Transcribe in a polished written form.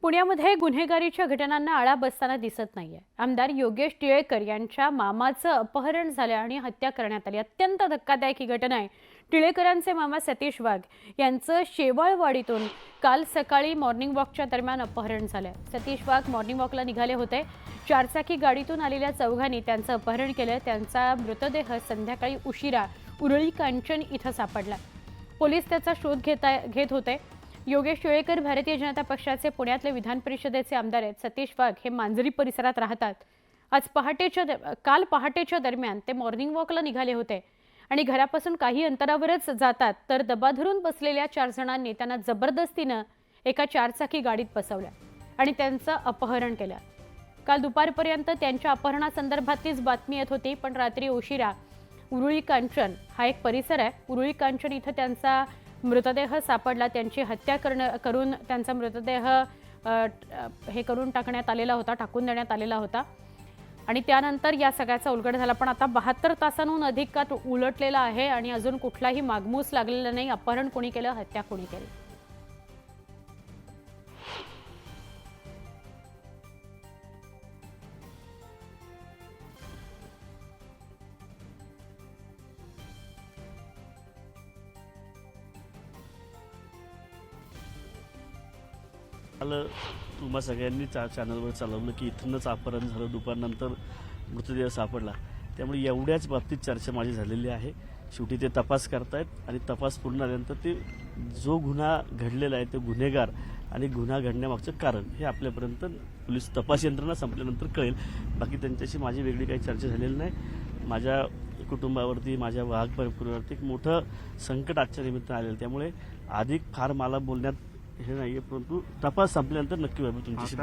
पुण्यामध्ये गुन्हेगारीच्या घटनांना आळा बसताना दिसत नाहीये। आमदार योगेश टिळेकर यांच्या मामाचं अपहरण झालं आणि हत्या करण्यात आली। अत्यंत धक्कादायक ही घटना आहे। टिळेकरांचे मामा सतीश वाघ यांचं शेवाळवाडीतून काल सकाळी मॉर्निंग वॉकच्या दरम्यान अपहरण झालं। सतीश वाघ मॉर्निंग वॉकला निघाले होते। चारचाकी गाडीतून आलेल्या चौघांनी त्यांचं अपहरण केलं। त्यांचा मृतदेह संध्याकाळी उशिरा उरळी कांचन इथं सापडला। पोलीस त्याचा शोध घेत होते। योगेश टिळेकर भारतीय जनता पक्षाचे पुण्यातले विधान परिषदेचे आमदार आहेत। सतीश वाघ हे मांजरी परिसरात राहतात। काल पहाटेच्या दरम्यान ते मॉर्निंग वॉकला निघाले होते आणि घरापासून काही अंतरावरच जातात तर दबा धरून बसलेल्या 4 जणांनी त्यांना जबरदस्तीने एका चारचाकी गाडीत बसवलं आणि त्यांचं अपहरण केलं। काल दुपारपर्यंत त्यांच्या अपहरणासंदर्भातलीच बातमी येत होती, पण रात्री उशिरा उरुळी कांचन हा एक परिसर आहे, उरुळी कांचन इथं त्यांचा मृतदेह सापडला। त्यांची हत्या करून त्यांचा मृतदेह हे करून टाकण्यात आलेला होता, टाकून देण्यात आलेला होता आणि त्यानंतर या सगळ्याचा उलगडा झाला। पण आता 72 तासांहून अधिक काळ उलटलेला आहे आणि अजून कुठलाही मागमूस लागलेला नाही। अपहरण कोणी केलं, हत्या कोणी केली? काल तुम्हा सगळ्यांनी चॅनलवर चालवलं की इथूनच अपहरण झालं, दुपारनंतर मृतदेह सापडला। त्यामुळे एवढ्याच बाबतीत चर्चा माझी झालेली आहे। शेवटी ते तपास करतायत आणि तपास पूर्ण झाल्यानंतर ते जो गुन्हा घडलेला आहे ते गुन्हेगार आणि गुन्हा घडण्यामागचं कारण हे आपल्यापर्यंत पोलीस तपास यंत्रणा संपल्यानंतर कळेल। बाकी त्यांच्याशी माझी वेगळी काही चर्चा झालेली नाही। माझ्या कुटुंबावरती, माझ्या वाघ परिवारावरती एक मोठं संकट आजच्या निमित्तानं आलेलं, त्यामुळे अधिक फार मला बोलण्यात हे नाहीये, परंतु तपास संपल्यानंतर नक्की तुमच्याशी